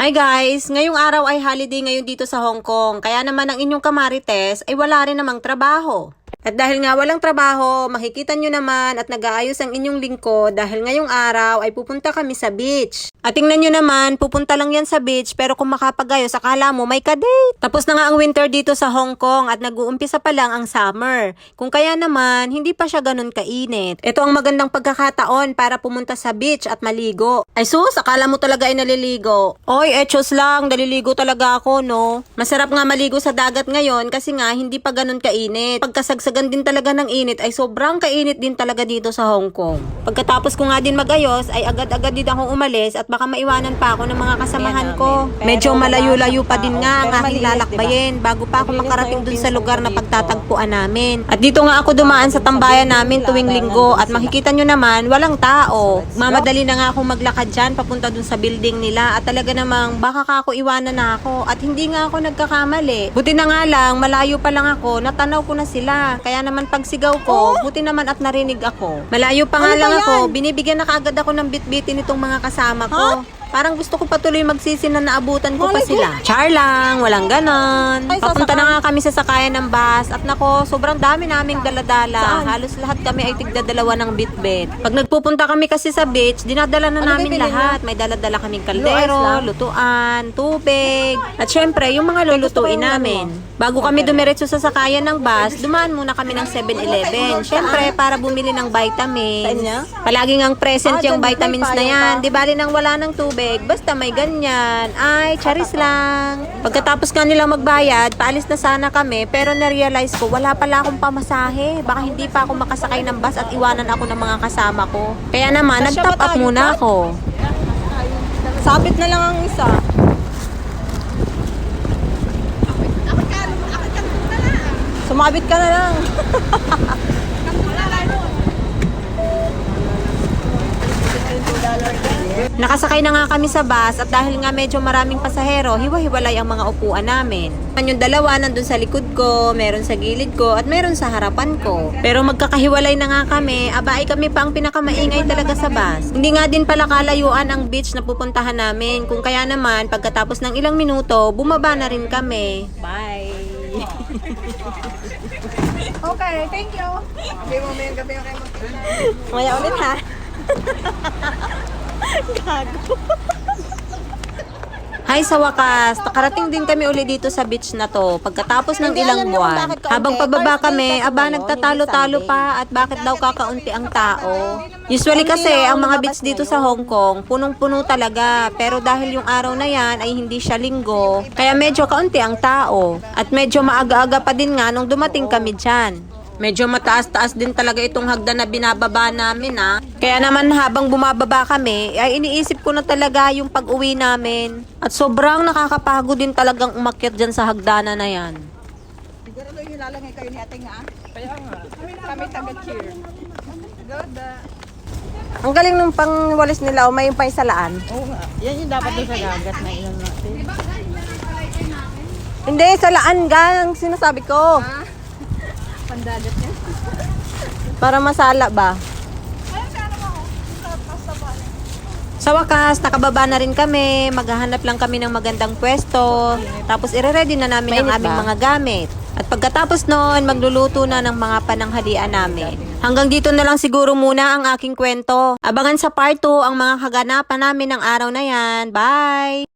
Hi guys! Ngayong araw ay holiday ngayon dito sa Hong Kong. Kaya naman ang inyong kamarites ay wala rin namang trabaho. At dahil nga walang trabaho, makikita nyo naman at nag-aayos ang inyong lingkod dahil ngayong araw ay pupunta kami sa beach. At tingnan nyo naman, pupunta lang yan sa beach pero kung makapagayos, akala mo may kadate. Tapos na nga ang winter dito sa Hong Kong at nag-uumpisa pa lang ang summer. Kung kaya naman, hindi pa siya ganun kainit. Ito ang magandang pagkakataon para pumunta sa beach at maligo. Ay sus, akala mo talaga ay naliligo. Oy, etchos lang, naliligo talaga ako, no? Masarap nga maligo sa dagat ngayon kasi nga hindi pa ganun kainit. Pagkasagsagan din talaga ng init ay sobrang kainit din talaga dito sa Hong Kong. Pagkatapos ko nga din magayos ay agad-agad din akong umalis at baka maiwanan pa ako ng mga kasamahan ko. Medyo malayo-layo pa din nga ang aking lalakbayin bago pa ako makarating dun sa lugar na pagtatagpuan namin. At dito nga ako dumaan sa tambayan namin tuwing linggo at makikita nyo naman walang tao. Mamadali na nga akong maglakad dyan papunta dun sa building nila at talaga namang baka ka ako iwanan na ako at hindi nga ako nagkakamali. Buti na nga lang, malayo pa lang ako, natanaw ko na sila. Kaya naman pagsigaw ko, buti naman at narinig ako. Malayo pa nga lang ako, binibigyan na kaagad ako ng bitbitin nitong mga kasama ko. Parang gusto ko patuloy magsisi na naabutan ko pa sila. Char lang, walang ganon. Papunta na nga kami sa sakayan ng bus at nako, sobrang dami naming daladala. Halos lahat kami ay tigdadalawa ng bitbit. Pag nagpupunta kami kasi sa beach, dinadala na namin lahat. May daladala kaming kaldero, lutuan, tubig, at syempre yung mga lulutuin namin. Bago kami dumiretso sa sakayan ng bus, dumaan muna kami ng 7-Eleven. Syempre, para bumili ng vitamins. Palaging ang present yung vitamins na yan. Di bali nang wala ng tubig, basta may ganyan. Ay, charis lang. Pagkatapos nga nila magbayad, paalis na sana kami, pero na-realize ko, wala pala akong pamasahe. Baka hindi pa ako makasakay ng bus at iwanan ako ng mga kasama ko. Kaya naman, nag-top up muna ako. Sabit na lang ang isa. Sumabit ka na lang. Nakasakay na nga kami sa bus at dahil nga medyo maraming pasahero, hiwa-hiwalay ang mga upuan namin. Yung dalawa nandun sa likod ko, meron sa gilid ko, at meron sa harapan ko. Pero magkakahiwalay na nga kami, abay kami pa ang pinakamaingay talaga sa bus. Hindi nga din pala kalayuan ang beach na pupuntahan namin, kung kaya naman pagkatapos ng ilang minuto, bumaba na rin kami. Bye. Okay, thank you. Okay, mamaya gabi okay mo. Maya ulit ha. Gago. Hay, sa wakas, nakarating din kami uli dito sa beach na to pagkatapos ng ilang buwan. Habang pababa kami, aba nagtatalo-talo pa at bakit daw kakaunti ang tao. Usually kasi ang mga beach dito sa Hong Kong, punong-puno talaga. Pero dahil yung araw na yan ay hindi siya linggo, kaya medyo kaunti ang tao. At medyo maaga-aga pa din nga nung dumating kami dyan. Medyo mataas-taas din talaga itong hagdan na binababa namin ha. Kaya naman habang bumababa kami, ay iniisip ko na talaga yung pag-uwi namin. At sobrang nakakapagod din talagang umakyat dyan sa hagdanan na yan. Siguro doon yung lalangay kayo ni ating ha? Kaya nga. Kami taga-cheer. Goda. Ang galing nung pangwalis nila, may yung paisalaan. Oo nga. Yan yung dapat doon sa dagat na ilan natin. Hindi, salaan gang sinasabi ko. Pandagat niya. Para masala ba? Sa wakas, nakababa na rin kami. Maghahanap lang kami ng magandang pwesto. Tapos ire-ready na namin ang Mainit aming ba? mga gamit. At pagkatapos noon, magluluto na ng mga pananghalian namin. Hanggang dito na lang siguro muna ang aking kwento. Abangan sa part 2 ang mga kaganapan namin ng araw na yan. Bye!